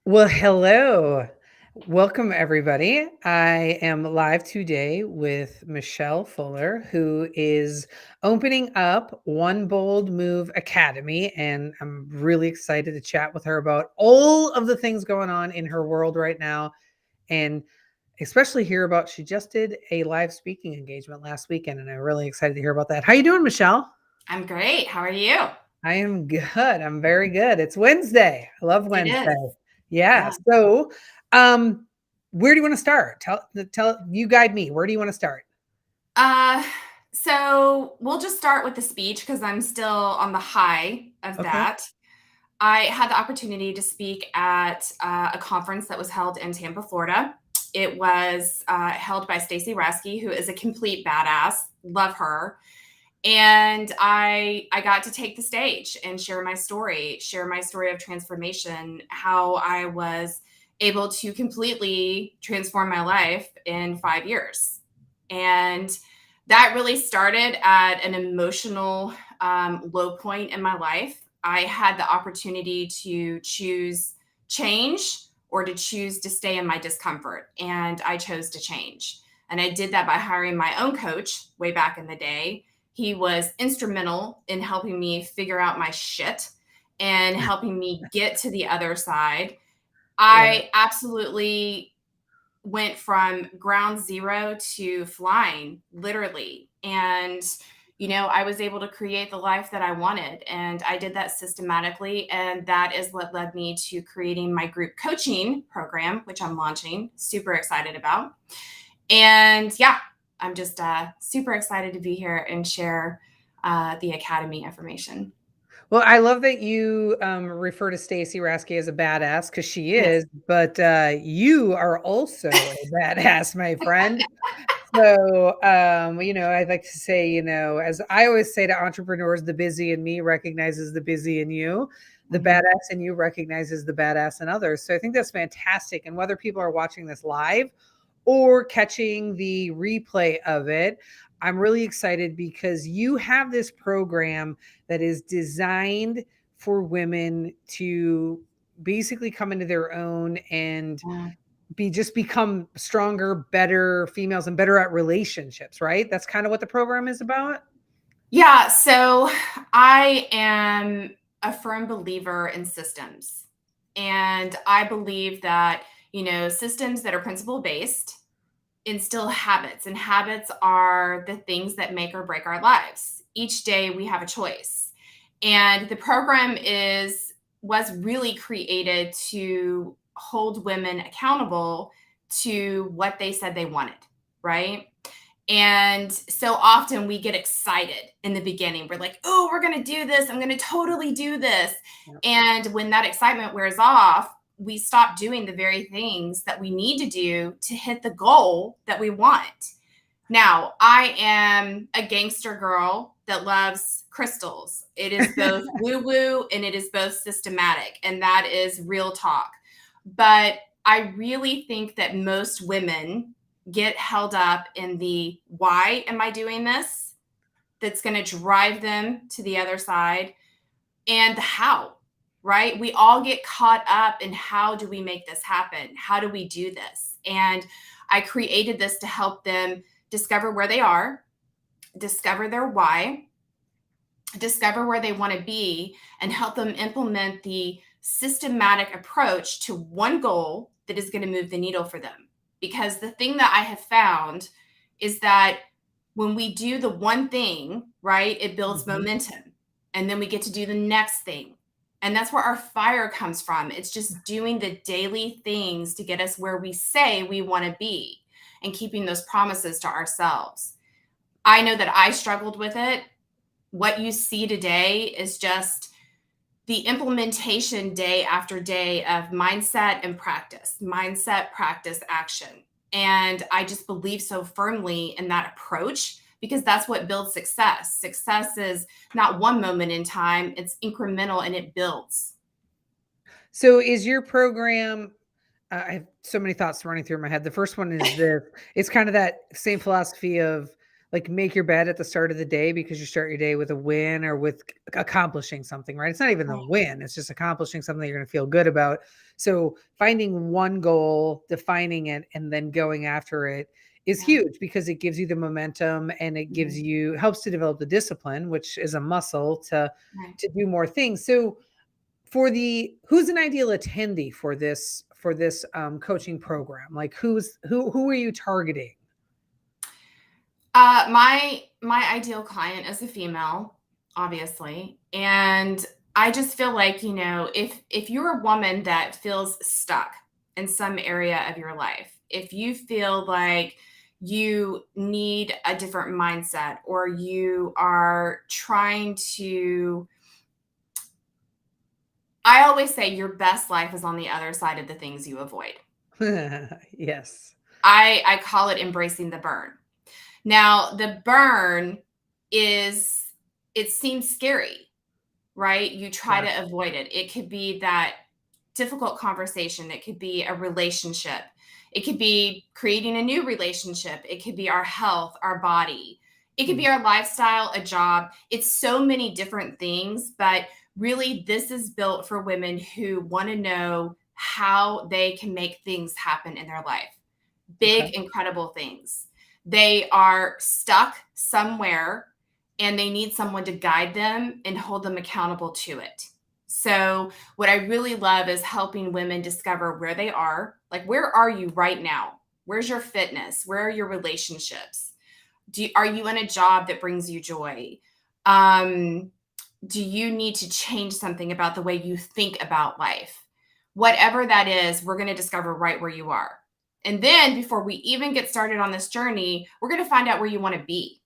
Well, hello. Welcome, everybody. I am live today with Michelle Fuller, who is opening up One Bold Move Academy. And I'm really excited to chat with her about all of the things going on in her world right now. And especially hear about she just did a live speaking engagement last weekend. And I'm really excited to hear about that. How you doing, Michelle? I'm great. How are you? I am good. I'm very good. It's Wednesday. I love It is. Wednesday. Yeah. Yeah. So, um, where do you want to start? Tell you guide me. Where do you want to start? Uh, so we'll just start with the speech because I'm still on the high of Okay. that. I had the opportunity to speak at a conference that was held in Tampa, Florida. It was held by Stacey Rasky, who is a complete badass. Love her. And I got to take the stage and share my story of transformation, how I was able to completely transform my life in 5 years. And that really started at an emotional low point in my life. I had the opportunity to choose change or to choose to stay in my discomfort. And I chose to change. And I did that by hiring my own coach way back in the day. He was instrumental in helping me figure out my shit and helping me get to the other side. Yeah. I absolutely went from ground zero to flying, literally. And, I was able to create the life that I wanted. And I did that systematically. And that is what led me to creating my group coaching program, which I'm launching. Super excited about. And yeah, I'm just super excited to be here and share the Academy information. Well, I love that you refer to Stacey Rasky as a badass because she Yes. is, but you are also a badass, my friend. So, I'd like to say, as I always say to entrepreneurs, the busy in me recognizes the busy in you. The Mhm. badass in you recognizes the badass in others. So I think that's fantastic. And whether people are watching this live or catching the replay of it, I'm really excited because you have this program that is designed for women to basically come into their own and Yeah. become stronger, better females and better at relationships, right? That's kind of what the program is about. Yeah, so I am a firm believer in systems. And I believe that, systems that are principle based instill habits, and habits are the things that make or break our lives. Each day we have a choice. And the program was really created to hold women accountable to what they said they wanted, right? And so often we get excited in the beginning. We're like, oh, we're going to do this. I'm going to totally do this. Yeah. And when that excitement wears off, we stop doing the very things that we need to do to hit the goal that we want. Now, I am a gangster girl that loves crystals. It is both woo woo and it is both systematic, and that is real talk. But I really think that most women get held up in the why am I doing this that's going to drive them to the other side, and the how, right? We all get caught up in how do we make this happen? How do we do this? And I created this to help them discover where they are, discover their why, discover where they want to be, and help them implement the systematic approach to one goal that is going to move the needle for them. Because the thing that I have found is that when we do the one thing, right, it builds Mhm. momentum. And then we get to do the next thing. And that's where our fire comes from. It's just doing the daily things to get us where we say we want to be and keeping those promises to ourselves. I know that I struggled with it. What you see today is just the implementation day after day of mindset, practice, action. And I just believe so firmly in that approach because that's what builds success. Success is not one moment in time, it's incremental and it builds. So is your program I have so many thoughts running through my head. The first one is this. It's kind of that same philosophy of like make your bed at the start of the day because you start your day with a win or with accomplishing something, right? It's not even the Right. win, it's just accomplishing something you're going to feel good about. So finding one goal, defining it, and then going after it is Yeah. huge because it gives you the momentum and it gives Mhm. you helps to develop the discipline, which is a muscle Right. to do more things. So for the who's an ideal attendee for this coaching program? Like who are you targeting? My ideal client is a female, obviously, and I just feel like, if you're a woman that feels stuck in some area of your life, if you feel like you need a different mindset or you are trying to, I always say your best life is on the other side of the things you avoid. Yes. I call it embracing the burn. Now, the burn is, it seems scary, right? You try Yes. to avoid it. It could be that difficult conversation, it could be a relationship, it could be creating a new relationship, it could be our health, our body, it could Mm, be our lifestyle, a job. It's so many different things, but really, this is built for women who want to know how they can make things happen in their life, okay. big, incredible things. They are stuck somewhere and they need someone to guide them and hold them accountable to it. So, what I really love is helping women discover where they are. Like, where are you right now? Where's your fitness? Where are your relationships? Are you in a job that brings you joy? Um, do you need to change something about the way you think about life? Whatever that is, we're going to discover right where you are. And then before we even get started on this journey, we're going to find out where you want to be.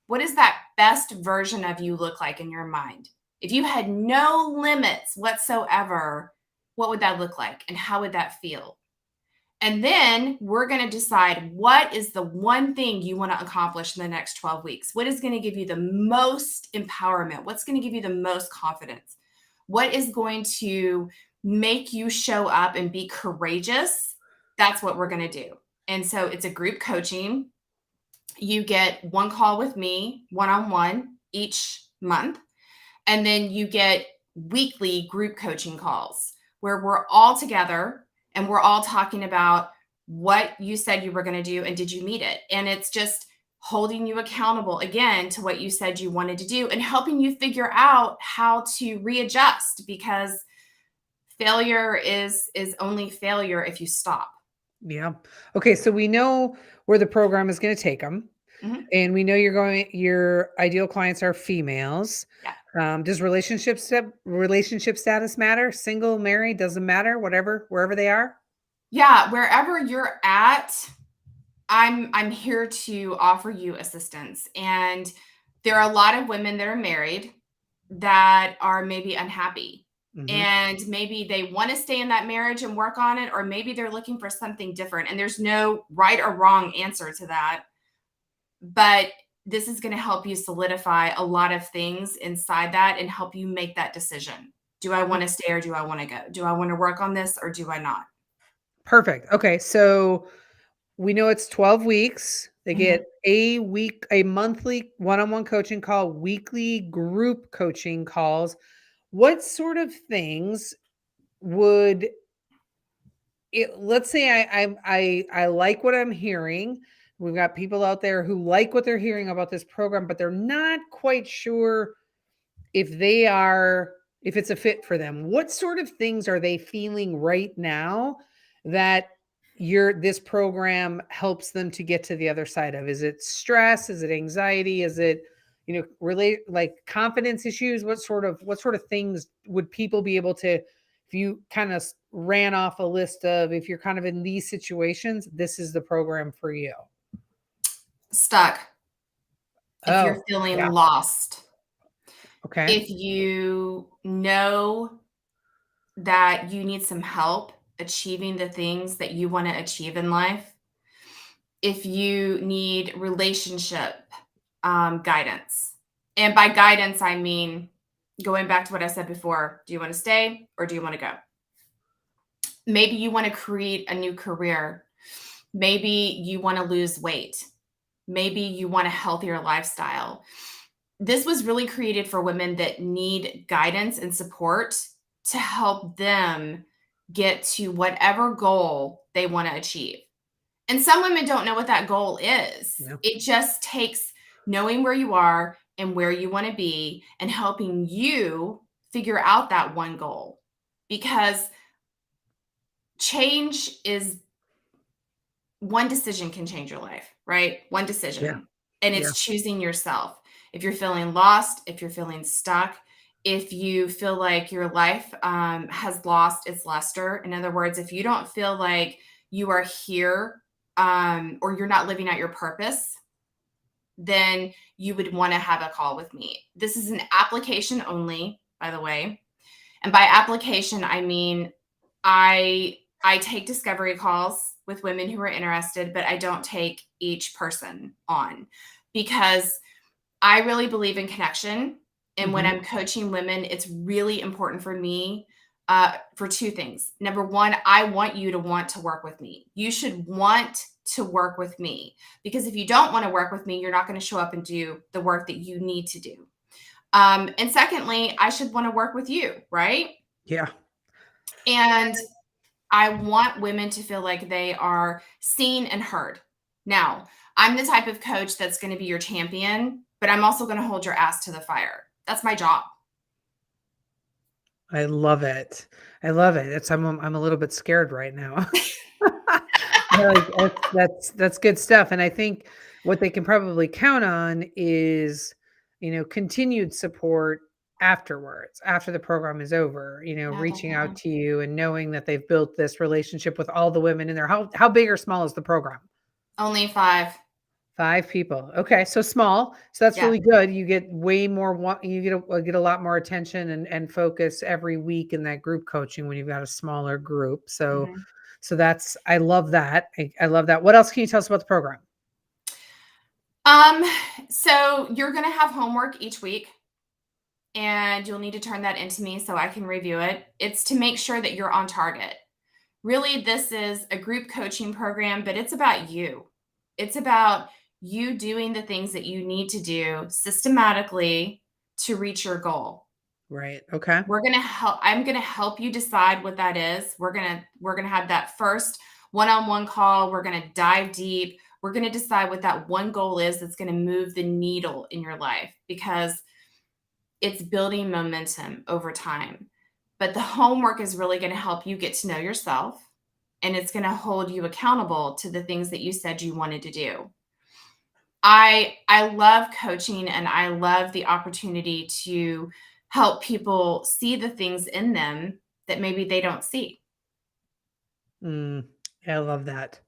What does that best version of you look like in your mind? If you had no limits whatsoever, what would that look like and how would that feel? And then we're going to decide what is the one thing you want to accomplish in the next 12 weeks. What is going to give you the most empowerment? What's going to give you the most confidence? What is going to make you show up and be courageous? That's what we're going to do. And so it's a group coaching. You get one call with me, one on one, each month. And then you get weekly group coaching calls where we're all together and we're all talking about what you said you were going to do and did you meet it? And it's just holding you accountable again to what you said you wanted to do and helping you figure out how to readjust, because failure is only failure if you stop. Yeah. Okay, so we know where the program is going to take them. Mhm. And we know your ideal clients are females. Yeah. Does relationship status matter? Single, married, doesn't matter, whatever, wherever they are? Yeah, wherever you're at, I'm here to offer you assistance. And there are a lot of women that are married that are maybe unhappy. Mhm. And maybe they want to stay in that marriage and work on it, or maybe they're looking for something different. And there's no right or wrong answer to that. But this is going to help you solidify a lot of things inside that and help you make that decision. Do I want to stay or do I want to go? Do I want to work on this or do I not? Perfect. Okay, so we know it's 12 weeks. They Mhm. get a monthly one-on-one coaching call, weekly group coaching calls. What sort of things would let's say I like what I'm hearing. We've got people out there who like what they're hearing about this program, but they're not quite sure if they are if it's a fit for them. What sort of things are they feeling right now that your this program helps them to get to the other side of? Is it stress? Is it anxiety? Is it, relate like confidence issues? What sort of things would people be able to, if you kind of ran off a list of, if you're kind of in these situations, this is the program for you? Stuck. If you're Oh, feeling yeah. lost, Okay. if you know that you need some help achieving the things that you want to achieve in life, if you need relationship guidance. And by guidance, I mean going back to what I said before, do you want to stay or do you want to go? Maybe you want to create a new career. Maybe you want to lose weight. Maybe you want a healthier lifestyle. This was really created for women that need guidance and support to help them get to whatever goal they want to achieve. And some women don't know what that goal is. Yeah. It just takes knowing where you are and where you want to be and helping you figure out that one goal. Because change is one decision can change your life, right? One Yeah. decision. And Yeah. it's choosing yourself. If you're feeling lost, if you're feeling stuck, if you feel like your life has lost its luster, in other words, if you don't feel like you are here or you're not living out your purpose, then you would want to have a call with me. This is an application only, by the way. And by application, I mean I take discovery calls with women who are interested, but I don't take each person on because I really believe in connection. And when Mhm. I'm coaching women, it's really important for me for two things. Number one, I want you to want to work with me. You should want to work with me because if you don't want to work with me, you're not going to show up and do the work that you need to do. And secondly, I should want to work with you, right? Yeah. And I want women to feel like they are seen and heard. Now, I'm the type of coach that's going to be your champion, but I'm also going to hold your ass to the fire. That's my job. I love it. I love it. I'm a little bit scared right now. Like, that's good stuff, and I think what they can probably count on is, continued support afterwards, after the program is over, Yeah, reaching out definitely. to you and knowing that they've built this relationship with all the women in there. How big or small is the program? Only 5. 5 people. Okay, so small. So that's Yeah. really good. You get way more you get a lot more attention and focus every week in that group coaching when you've got a smaller group. So Mhm. that's I love that. I love that. What else can you tell us about the program? Um, so you're going to have homework each week and you'll need to turn that into me so I can review it. It's to make sure that you're on target. Really, this is a group coaching program, but it's about you. It's about you doing the things that you need to do systematically to reach your goal. Right. Okay. I'm going to help you decide what that is. We're going to have that first one-on-one call. We're going to dive deep. We're going to decide what that one goal is that's going to move the needle in your life because it's building momentum over time. But the homework is really going to help you get to know yourself and it's going to hold you accountable to the things that you said you wanted to do. I love coaching and I love the opportunity to help people see the things in them that maybe they don't see. Mm, I love that.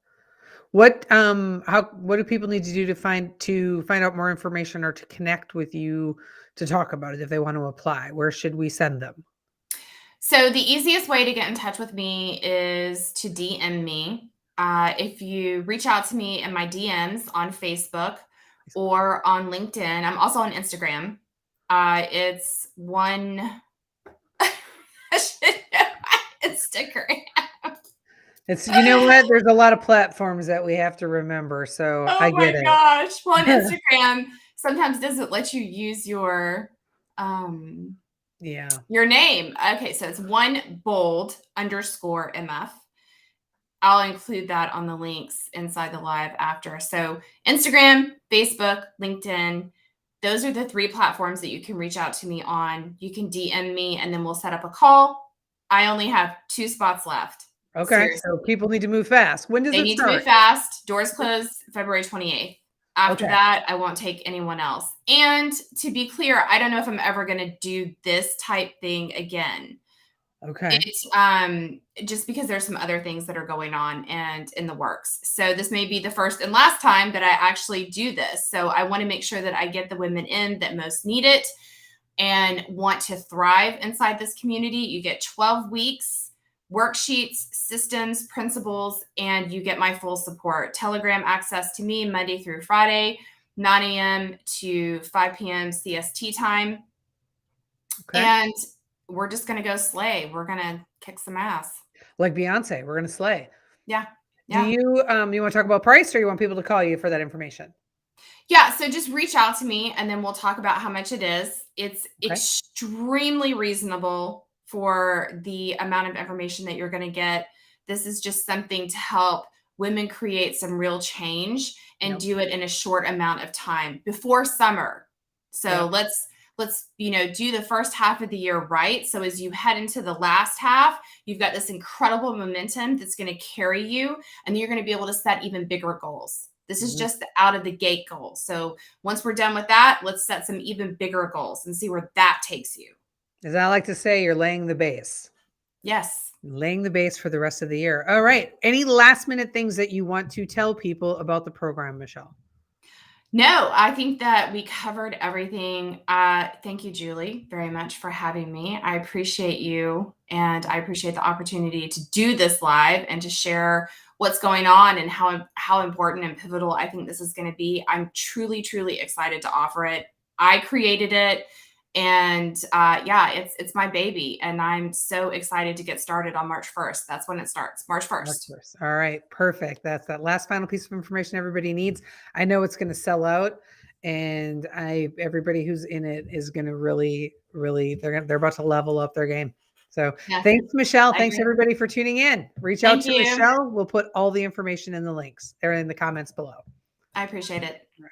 What do people need to do to find out more information or to connect with you to talk about it if they want to apply? Where should we send them? So the easiest way to get in touch with me is to DM me. If you reach out to me in my DMs on Facebook or on LinkedIn, I'm also on Instagram. It's one I should know my Instagram. It's you know what? There's a lot of platforms that we have to remember, so I Oh get my it. gosh. Well, on Instagram sometimes doesn't let you use um Yeah. your name. Okay, so it's one bold underscore MF. I'll include that on the links inside the live after. So Instagram, Facebook, LinkedIn, those are the 3 platforms that you can reach out to me on. You can DM me and then we'll set up a call. I only have 2 spots left. Okay, Seriously. so people need to move fast. When does They it need to move start? fast. Doors close February 28th. After Okay. that, I won't take anyone else. And to be clear, I don't know if I'm ever going to do this type thing again. Okay. It's just because there's some other things that are going on and in the works. So this may be the first and last time that I actually do this. So I want to make sure that I get the women in that most need it and want to thrive inside this community. You get 12 weeks, worksheets, systems, principles, and you get my full support. Telegram access to me Monday through Friday, 9 a.m. to 5 p.m. CST time. Okay. And we're just going to go slay. We're going to kick some ass. Like Beyonce, we're gonna slay. Yeah. Do Yeah. you want to talk about price or you want people to call you for that information? Yeah, so just reach out to me and then we'll talk about how much it is. It's Okay. extremely reasonable for the amount of information that you're going to get. This is just something to help women create some real change and Yep. do it in a short amount of time before summer. So Yep. let's do the first half of the year right. So as you head into the last half, you've got this incredible momentum that's going to carry you, and you're going to be able to set even bigger goals. This is Mhm. just the out of the gate goal. So once we're done with that, let's set some even bigger goals and see where that takes you. As I like to say, you're laying the base. Yes. Laying the base for the rest of the year. All right. Any last minute things that you want to tell people about the program, Michelle? No, I think that we covered everything. Thank you, Julie, very much for having me. I appreciate you, and I appreciate the opportunity to do this live and to share what's going on and how important and pivotal I think this is going to be. I'm truly, truly excited to offer it. I created it, and yeah, it's my baby, and I'm so excited to get started on March 1st. That's when it starts, March March 1st. 1st. All right. Perfect. That's that last final piece of information everybody needs. I know it's going to sell out, and everybody who's in it is going to really, really, they're about to level up their game. So Yes, thanks, Michelle. I Thanks agree. everybody for tuning in. Reach out Thank to you. Michelle. We'll put all the information in the links. They're in the comments below. I appreciate it. All right.